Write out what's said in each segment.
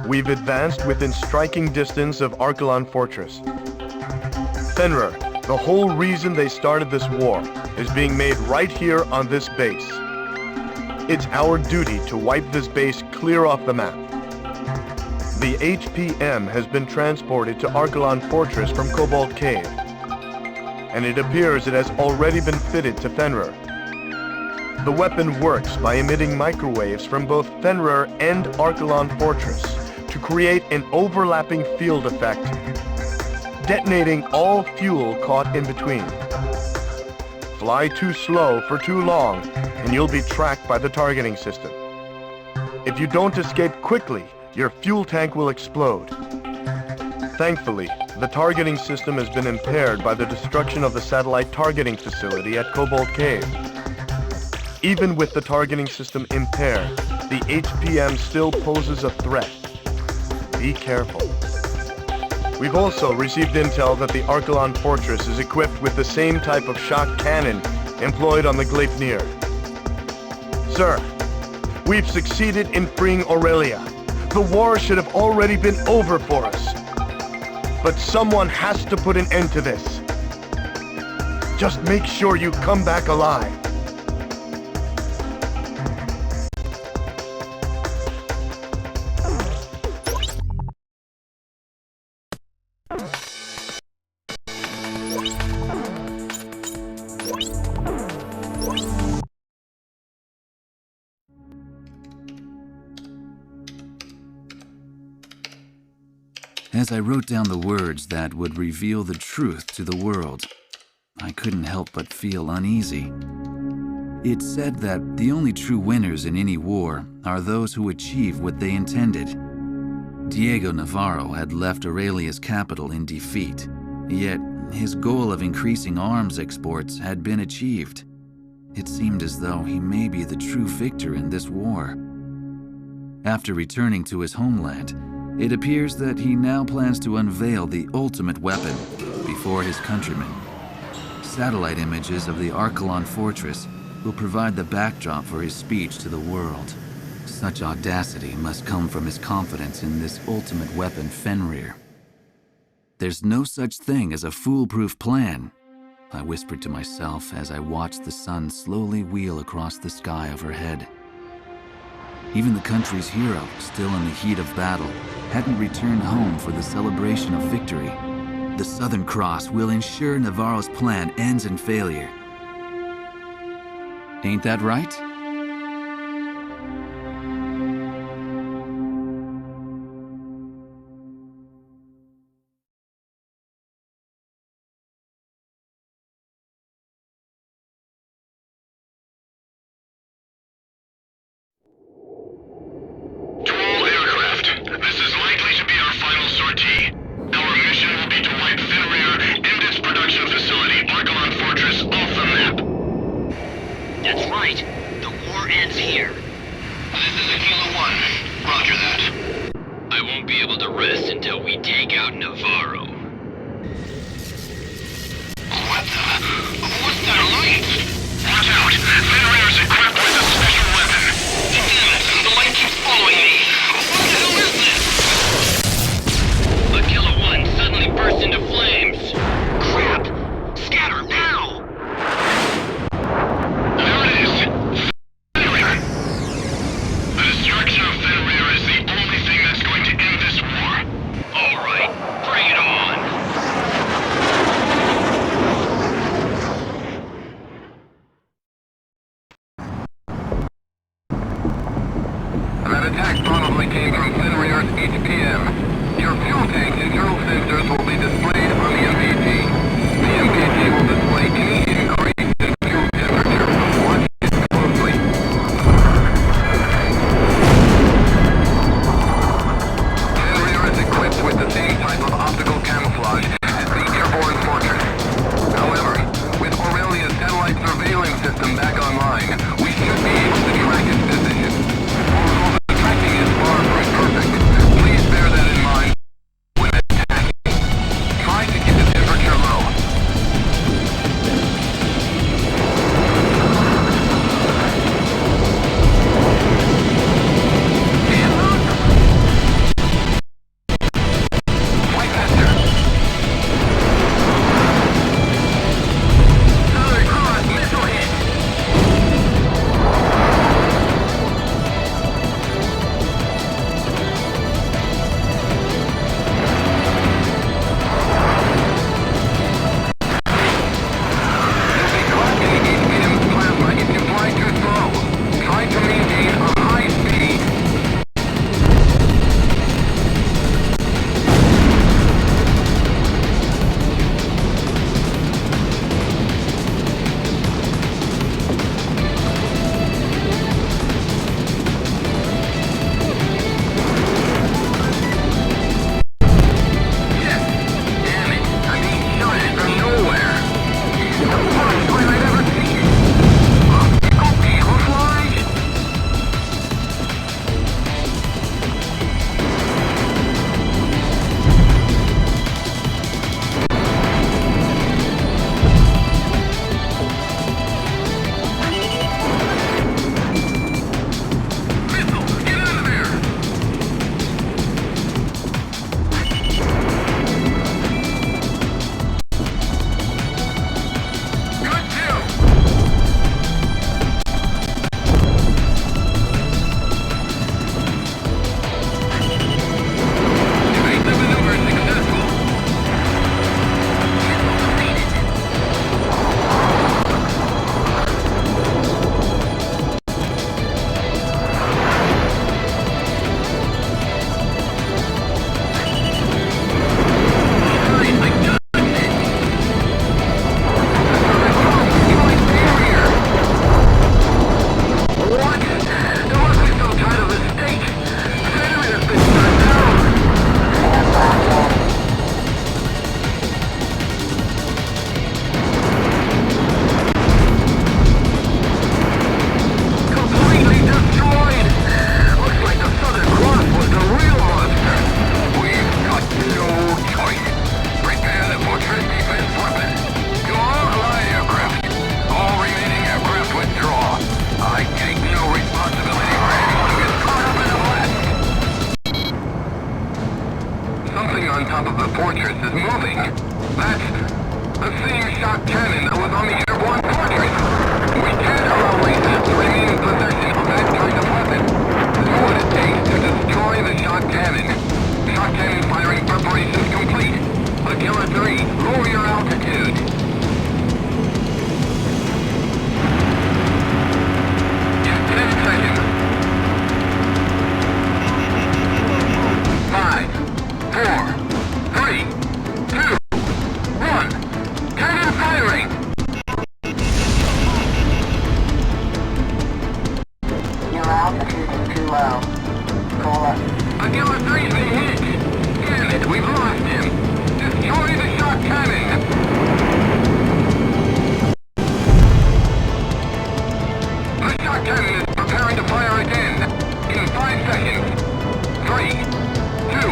we've advanced within striking distance of Archelon Fortress. Fenrir, the whole reason they started this war is being made right here on this base. It's our duty to wipe this base clear off the map. The HPM has been transported to Archelon Fortress from Cobalt Cave, and it appears it has already been fitted to Fenrir. The weapon works by emitting microwaves from both Fenrir and Archelon Fortress to create an overlapping field effect, detonating all fuel caught in between. Fly too slow for too long, and you'll be tracked by the targeting system. If you don't escape quickly, your fuel tank will explode. Thankfully, the targeting system has been impaired by the destruction of the satellite targeting facility at Cobalt Cave. Even with the targeting system impaired, the HPM still poses a threat. Be careful. We've also received intel that the Archelon Fortress is equipped with the same type of shock cannon employed on the Gleipnir. Sir, we've succeeded in freeing Aurelia. The war should have already been over for us. But someone has to put an end to this. Just make sure you come back alive. As I wrote down the words that would reveal the truth to the world, I couldn't help but feel uneasy. It said that the only true winners in any war are those who achieve what they intended. Diego Navarro had left Aurelia's capital in defeat, yet his goal of increasing arms exports had been achieved. It seemed as though he may be the true victor in this war. After returning to his homeland, it appears that he now plans to unveil the ultimate weapon before his countrymen. Satellite images of the Archelon Fortress will provide the backdrop for his speech to the world. Such audacity must come from his confidence in this ultimate weapon, Fenrir. There's no such thing as a foolproof plan, I whispered to myself as I watched the sun slowly wheel across the sky overhead. Even the country's hero, still in the heat of battle, hadn't returned home for the celebration of victory. The Southern Cross will ensure Navarro's plan ends in failure. Ain't that right? low. Call up. Aquila 3's been hit! Damn it, we've lost him! Destroy the shock cannon! The shock cannon is preparing to fire again! In 5 seconds! 3, 2,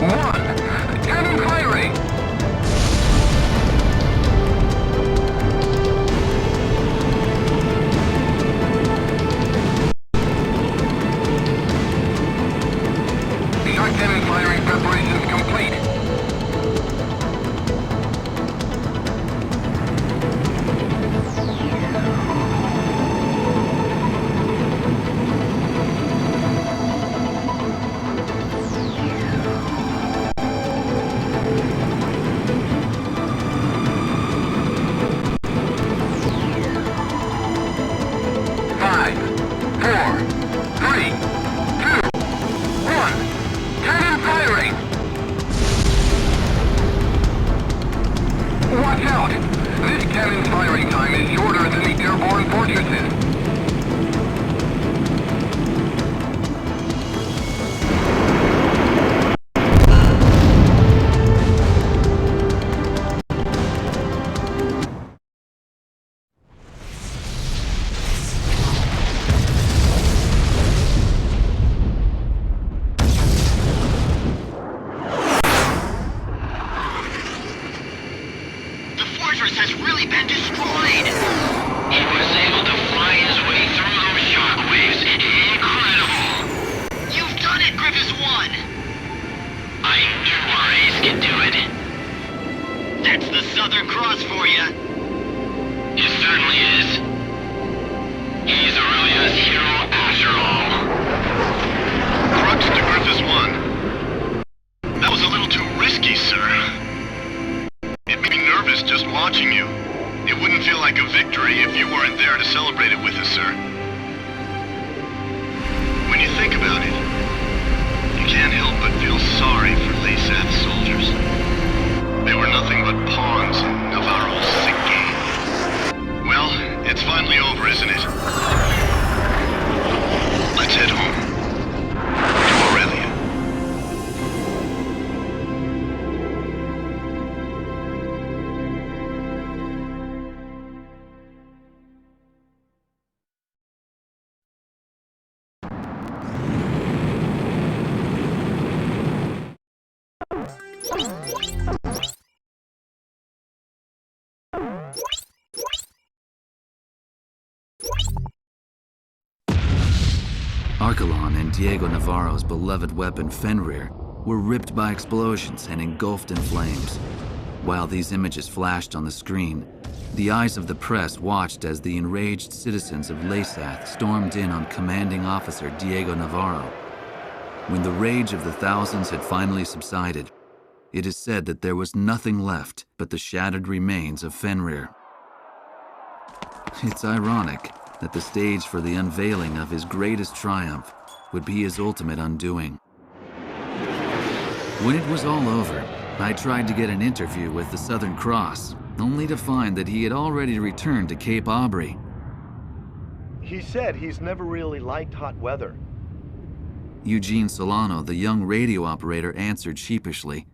1! Cannon firing! Shock cannon firing preparations complete. Five, four, three, two, one. Cannon firing! Watch out! This cannon's firing time is shorter than the airborne fortresses. The fortress has really been destroyed! He was able to fly his way through those shockwaves. Incredible! You've done it, Griffiths 1! I knew our ace could do it. That's the Southern Cross for you. It certainly is. He's Aurelia's hero after all. Crux to Griffiths 1. That was a little too risky, sir. It made me nervous just watching you. It wouldn't feel like a victory if you weren't there to celebrate it with us, sir. When you think about it, you can't help but feel sorry for Laysath's soldiers. They were nothing but pawns in Navarro's sick game. Well, it's finally over, isn't it? Let's head home. To Aurelia. Archelon and Diego Navarro's beloved weapon Fenrir were ripped by explosions and engulfed in flames. While these images flashed on the screen, the eyes of the press watched as the enraged citizens of Laysath stormed in on commanding officer Diego Navarro. When the rage of the thousands had finally subsided, it is said that there was nothing left but the shattered remains of Fenrir. It's ironic that the stage for the unveiling of his greatest triumph would be his ultimate undoing. When it was all over, I tried to get an interview with the Southern Cross, only to find that he had already returned to Cape Aubrey. He said he's never really liked hot weather. Eugene Solano, the young radio operator, answered sheepishly.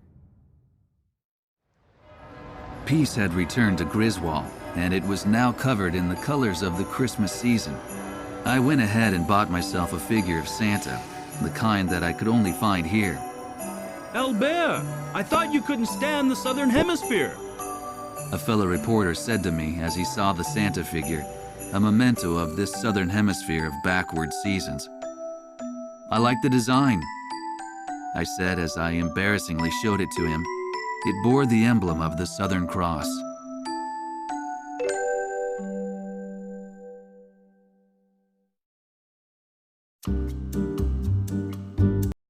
Peace had returned to Griswold, and it was now covered in the colors of the Christmas season. I went ahead and bought myself a figure of Santa, the kind that I could only find here. Albert, I thought you couldn't stand the Southern Hemisphere. A fellow reporter said to me as he saw the Santa figure, a memento of this Southern Hemisphere of backward seasons. I like the design, I said as I embarrassingly showed it to him. It bore the emblem of the Southern Cross.